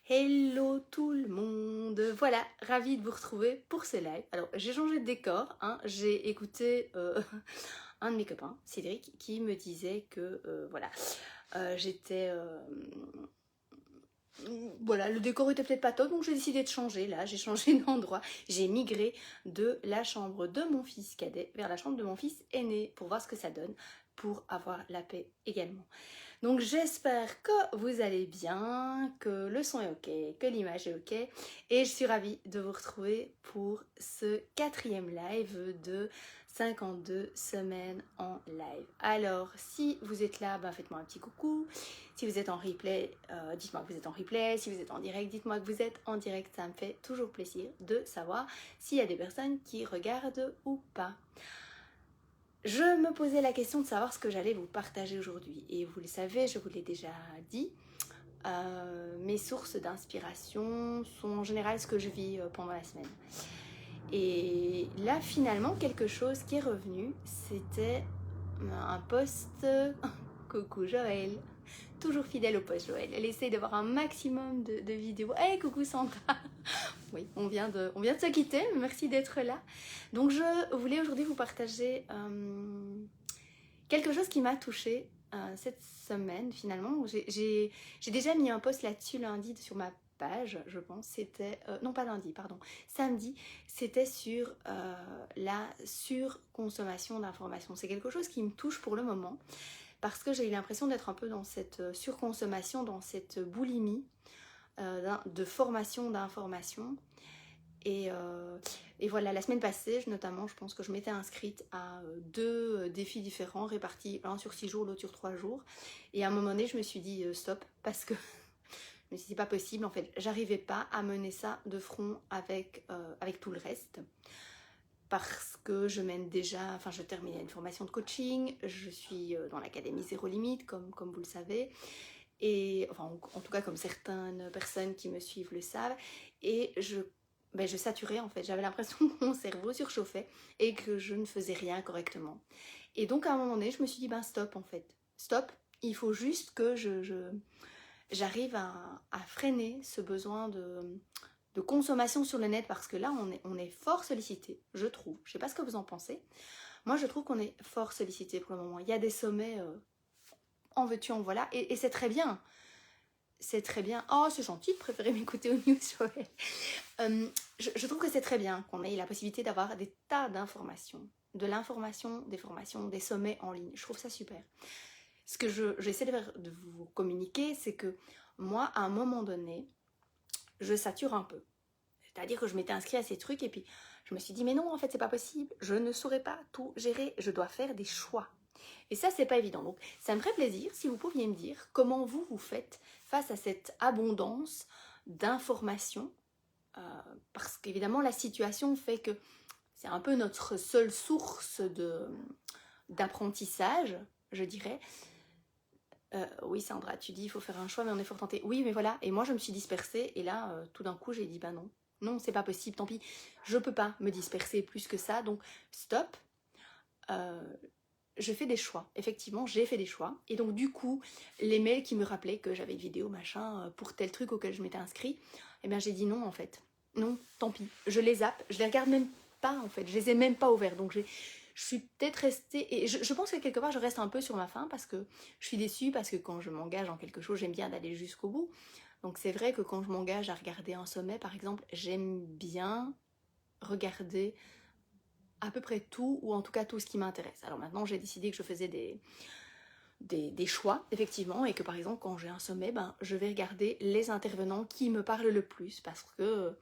Hello tout le monde. Voilà, ravie de vous retrouver pour ce live. Alors j'ai changé de décor, hein. J'ai écouté un de mes copains, Cédric, qui me disait que voilà, j'étais... voilà, le décor était peut-être pas top, donc j'ai décidé de changer. Là, j'ai changé d'endroit. J'ai migré de la chambre de mon fils cadet vers la chambre de mon fils aîné pour voir ce que ça donne, pour avoir la paix également. Donc j'espère que vous allez bien, que le son est ok, que l'image est ok. Et je suis ravie de vous retrouver pour ce 4e live de 52 semaines en live. Alors si vous êtes là, faites-moi un petit coucou. Si vous êtes en replay, dites-moi que vous êtes en replay. Si vous êtes en direct, dites-moi que vous êtes en direct. Ça me fait toujours plaisir de savoir s'il y a des personnes qui regardent ou pas. Je me posais la question de savoir ce que j'allais vous partager aujourd'hui. Et vous le savez, je vous l'ai déjà dit, mes sources d'inspiration sont en général ce que je vis pendant la semaine. Et là, finalement, quelque chose qui est revenu, c'était un post... Coucou Joël, toujours fidèle au post Joël. Elle essaye d'avoir un maximum de vidéos. Hey, coucou Sandra. Oui, on vient de se quitter, merci d'être là. Donc je voulais aujourd'hui vous partager quelque chose qui m'a touchée cette semaine finalement. J'ai déjà mis un post là-dessus lundi sur ma page, je pense. C'était, non pas lundi, pardon, samedi. C'était sur la surconsommation d'informations. C'est quelque chose qui me touche pour le moment parce que j'ai eu l'impression d'être un peu dans cette surconsommation, dans cette boulimie de formation d'informations. Et voilà, la semaine passée, notamment, je pense que je m'étais inscrite à 2 défis différents, répartis l'un sur 6 jours, l'autre sur 3 jours. Et à un moment donné, je me suis dit stop, parce que je me suis dit c'est pas possible, en fait, j'arrivais pas à mener ça de front avec tout le reste. Parce que je mène déjà, enfin je terminais une formation de coaching, je suis dans l'académie Zéro Limite, comme vous le savez. Et enfin, en tout cas comme certaines personnes qui me suivent le savent, et je saturais en fait, j'avais l'impression que mon cerveau surchauffait et que je ne faisais rien correctement. Et donc à un moment donné, je me suis dit stop en fait, stop, il faut juste que j'arrive à freiner ce besoin de consommation sur le net, parce que là on est fort sollicité, je trouve. Je sais pas ce que vous en pensez. Moi je trouve qu'on est fort sollicité pour le moment. Il y a des sommets en veux-tu, en voilà, et c'est très bien. C'est très bien. Oh, c'est gentil de préférer m'écouter aux news, Joël. Je trouve que c'est très bien qu'on ait la possibilité d'avoir des tas d'informations. De l'information, des formations, des sommets en ligne. Je trouve ça super. Ce que j'essaie de vous communiquer, c'est que moi, à un moment donné, je sature un peu. C'est-à-dire que je m'étais inscrite à ces trucs et puis je me suis dit, mais non, en fait, c'est pas possible. Je ne saurais pas tout gérer. Je dois faire des choix. Et ça, c'est pas évident. Donc, ça me ferait plaisir si vous pouviez me dire comment vous faites face à cette abondance d'informations. Parce qu'évidemment, la situation fait que c'est un peu notre seule source d'apprentissage, je dirais. Oui, Sandra, tu dis il faut faire un choix, mais on est fort tenté. Oui, mais voilà. Et moi, je me suis dispersée. Et là, tout d'un coup, j'ai dit non. Non, c'est pas possible. Tant pis. Je peux pas me disperser plus que ça. Donc, stop. Je fais des choix. Effectivement, j'ai fait des choix. Et donc, du coup, les mails qui me rappelaient que j'avais une vidéo, machin, pour tel truc auquel je m'étais inscrit, eh bien, j'ai dit non, en fait. Non, tant pis. Je les zappe. Je les regarde même pas, en fait. Je les ai même pas ouverts. Donc, je suis peut-être restée... Et je pense que quelque part, je reste un peu sur ma faim parce que je suis déçue, parce que quand je m'engage en quelque chose, j'aime bien d'aller jusqu'au bout. Donc, c'est vrai que quand je m'engage à regarder un sommet, par exemple, j'aime bien regarder à peu près tout, ou en tout cas tout ce qui m'intéresse. Alors maintenant, j'ai décidé que je faisais des choix, effectivement, et que par exemple, quand j'ai un sommet, je vais regarder les intervenants qui me parlent le plus, parce que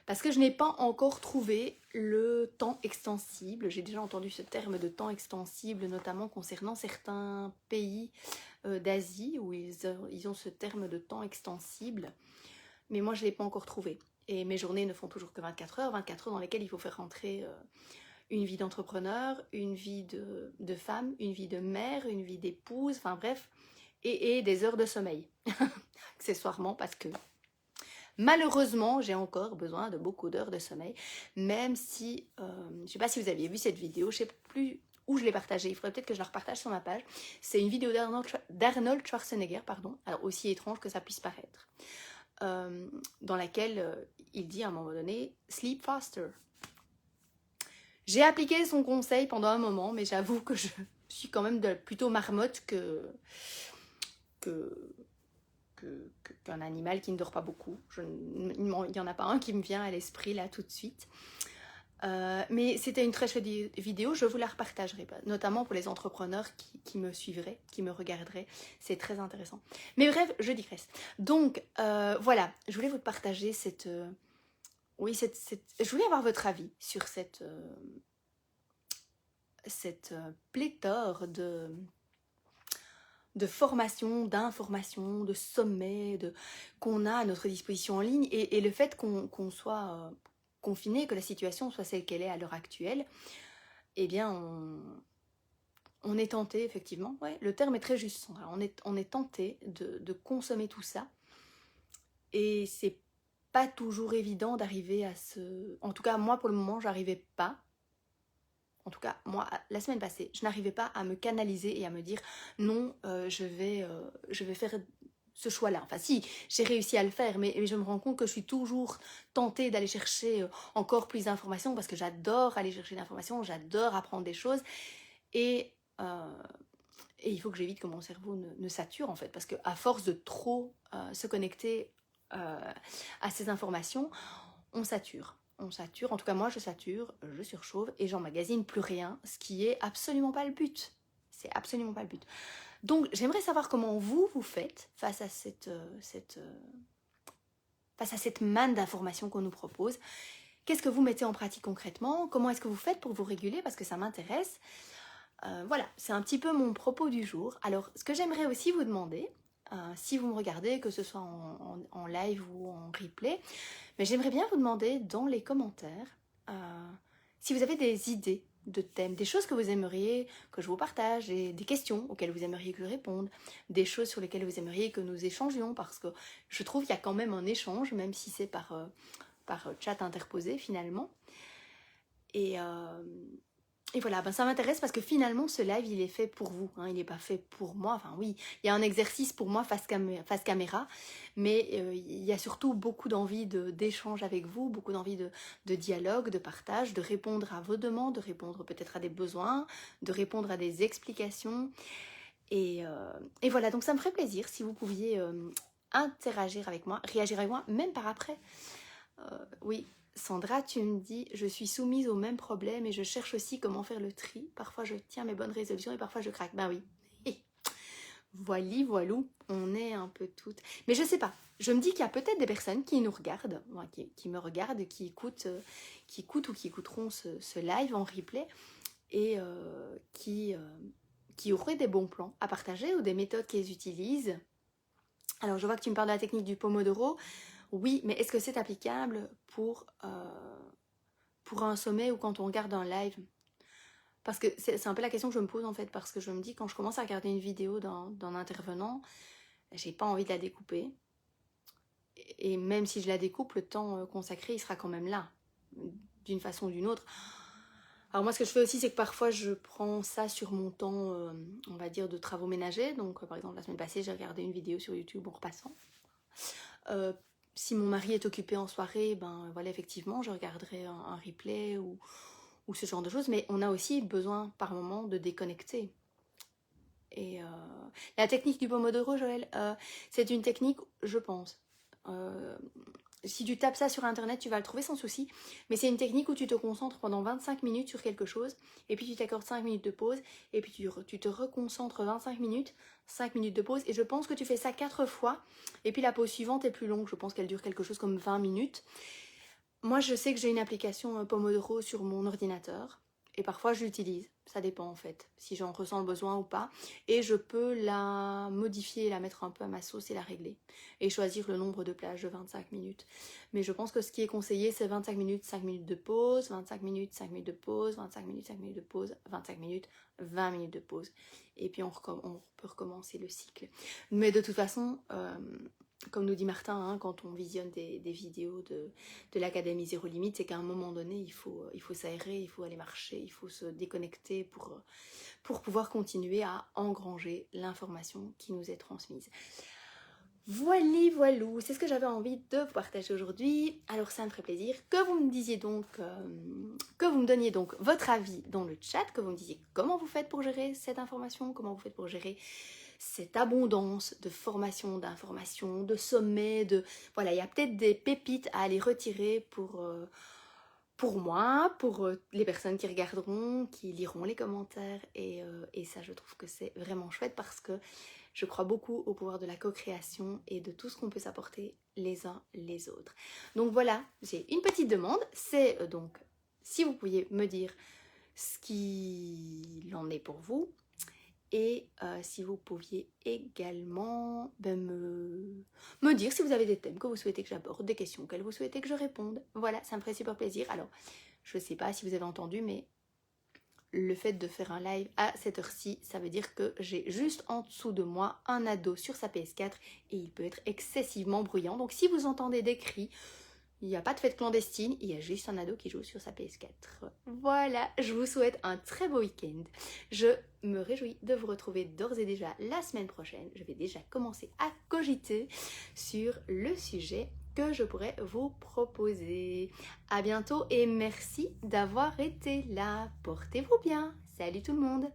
je n'ai pas encore trouvé le temps extensible. J'ai déjà entendu ce terme de temps extensible, notamment concernant certains pays d'Asie, où ils ont ce terme de temps extensible, mais moi, je ne l'ai pas encore trouvé. Et mes journées ne font toujours que 24 heures dans lesquelles il faut faire rentrer une vie d'entrepreneur, une vie de femme, une vie de mère, une vie d'épouse, enfin bref, et des heures de sommeil, accessoirement, parce que malheureusement, j'ai encore besoin de beaucoup d'heures de sommeil, même si, je ne sais pas si vous aviez vu cette vidéo, je ne sais plus où je l'ai partagée, il faudrait peut-être que je la repartage sur ma page. C'est une vidéo d'Arnold Schwarzenegger, pardon, alors aussi étrange que ça puisse paraître. dans laquelle il dit à un moment donné « Sleep faster ». J'ai appliqué son conseil pendant un moment, mais j'avoue que je suis quand même plutôt marmotte qu'un animal qui ne dort pas beaucoup. Il n'y en a pas un qui me vient à l'esprit là tout de suite. Mais c'était une très chouette vidéo, je vous la repartagerai, notamment pour les entrepreneurs qui me suivraient, qui me regarderaient. C'est très intéressant. Mais bref, je digresse. Donc, voilà, je voulais vous partager cette... je voulais avoir votre avis sur cette pléthore de formations, d'informations, de sommets qu'on a à notre disposition en ligne et le fait qu'on soit confiné, que la situation soit celle qu'elle est à l'heure actuelle, eh bien on est tenté effectivement, ouais, le terme est très juste Sandra, on est tenté de consommer tout ça et c'est pas toujours évident d'arriver à ce... En tout cas moi pour le moment j'arrivais pas. En tout cas, moi, la semaine passée, je n'arrivais pas à me canaliser et à me dire non, je vais faire ce choix-là. Enfin si, j'ai réussi à le faire, mais je me rends compte que je suis toujours tentée d'aller chercher encore plus d'informations parce que j'adore aller chercher l'information, j'adore apprendre des choses et il faut que j'évite que mon cerveau ne sature en fait parce qu'à force de trop se connecter à ces informations, on sature. On sature, en tout cas moi je sature, je surchauffe et j'emmagasine plus rien, ce qui est absolument pas le but. C'est absolument pas le but. Donc j'aimerais savoir comment vous faites face à cette manne d'informations qu'on nous propose. Qu'est-ce que vous mettez en pratique concrètement? Comment est-ce que vous faites pour vous réguler? Parce que ça m'intéresse. Voilà, c'est un petit peu mon propos du jour. Alors ce que j'aimerais aussi vous demander, si vous me regardez, que ce soit en live ou en replay, mais j'aimerais bien vous demander dans les commentaires si vous avez des idées de thèmes, des choses que vous aimeriez que je vous partage, des questions auxquelles vous aimeriez que je réponde, des choses sur lesquelles vous aimeriez que nous échangions, parce que je trouve qu'il y a quand même un échange, même si c'est par chat interposé finalement. Et voilà, ben ça m'intéresse parce que finalement ce live il est fait pour vous, hein, il n'est pas fait pour moi, enfin oui, il y a un exercice pour moi face caméra, mais il y a surtout beaucoup d'envie d'échange avec vous, beaucoup d'envie de dialogue, de partage, de répondre à vos demandes, de répondre peut-être à des besoins, de répondre à des explications. Et voilà, donc ça me ferait plaisir si vous pouviez interagir avec moi, réagir avec moi, même par après. Oui. Sandra, tu me dis, je suis soumise au même problème et je cherche aussi comment faire le tri. Parfois, je tiens mes bonnes résolutions et parfois, je craque. Ben oui. Voilou, on est un peu toutes. Mais je sais pas. Je me dis qu'il y a peut-être des personnes qui nous regardent, qui me regardent, qui écoutent ou qui écouteront ce live en replay et qui auraient des bons plans à partager ou des méthodes qu'ils utilisent. Alors, je vois que tu me parles de la technique du Pomodoro. Oui, mais est-ce que c'est applicable pour un sommet ou quand on regarde un live? Parce que c'est un peu la question que je me pose en fait, parce que je me dis quand je commence à regarder une vidéo d'un intervenant, j'ai pas envie de la découper. Et même si je la découpe, le temps consacré, il sera quand même là, d'une façon ou d'une autre. Alors moi, ce que je fais aussi, c'est que parfois, je prends ça sur mon temps, on va dire, de travaux ménagers. Donc, par exemple, la semaine passée, j'ai regardé une vidéo sur YouTube en repassant. Si mon mari est occupé en soirée, ben voilà, effectivement, je regarderai un replay ou ce genre de choses. Mais on a aussi besoin, par moment, de déconnecter. Et la technique du Pomodoro, Joël, c'est une technique, je pense. Si tu tapes ça sur internet, tu vas le trouver sans souci. Mais c'est une technique où tu te concentres pendant 25 minutes sur quelque chose. Et puis tu t'accordes 5 minutes de pause. Et puis tu te reconcentres 25 minutes. 5 minutes de pause. Et je pense que tu fais ça 4 fois. Et puis la pause suivante est plus longue. Je pense qu'elle dure quelque chose comme 20 minutes. Moi, je sais que j'ai une application Pomodoro sur mon ordinateur. Et parfois, je l'utilise. Ça dépend en fait, si j'en ressens le besoin ou pas. Et je peux la modifier, la mettre un peu à ma sauce et la régler. Et choisir le nombre de plages de 25 minutes. Mais je pense que ce qui est conseillé, c'est 25 minutes, 5 minutes de pause, 25 minutes, 5 minutes de pause, 25 minutes, 5 minutes de pause, 25 minutes, 20 minutes de pause. Et puis on peut recommencer le cycle. Mais de toute façon, comme nous dit Martin, hein, quand on visionne des vidéos de l'Académie Zéro Limite, c'est qu'à un moment donné, il faut s'aérer, il faut aller marcher, il faut se déconnecter pour pouvoir continuer à engranger l'information qui nous est transmise. Voilà, voilou, c'est ce que j'avais envie de vous partager aujourd'hui. Alors ça me ferait plaisir que vous me disiez donc, que vous me donniez donc votre avis dans le chat, que vous me disiez comment vous faites pour gérer cette information, comment vous faites pour gérer cette abondance de formation, d'informations, de sommets, voilà, il y a peut-être des pépites à aller retirer pour moi, pour les personnes qui regarderont, qui liront les commentaires et ça je trouve que c'est vraiment chouette parce que je crois beaucoup au pouvoir de la co-création et de tout ce qu'on peut s'apporter les uns les autres. Donc voilà, j'ai une petite demande, c'est donc si vous pouviez me dire ce qu'il en est pour vous et si vous pouviez également me dire si vous avez des thèmes que vous souhaitez que j'aborde, des questions auxquelles vous souhaitez que je réponde. Voilà, ça me ferait super plaisir. Alors, je ne sais pas si vous avez entendu, mais le fait de faire un live à cette heure-ci, ça veut dire que j'ai juste en dessous de moi un ado sur sa PS4 et il peut être excessivement bruyant. Donc si vous entendez des cris, il n'y a pas de fête clandestine, il y a juste un ado qui joue sur sa PS4. Voilà, je vous souhaite un très beau week-end. Je me réjouis de vous retrouver d'ores et déjà la semaine prochaine. Je vais déjà commencer à cogiter sur le sujet que je pourrais vous proposer. À bientôt et merci d'avoir été là. Portez-vous bien. Salut tout le monde.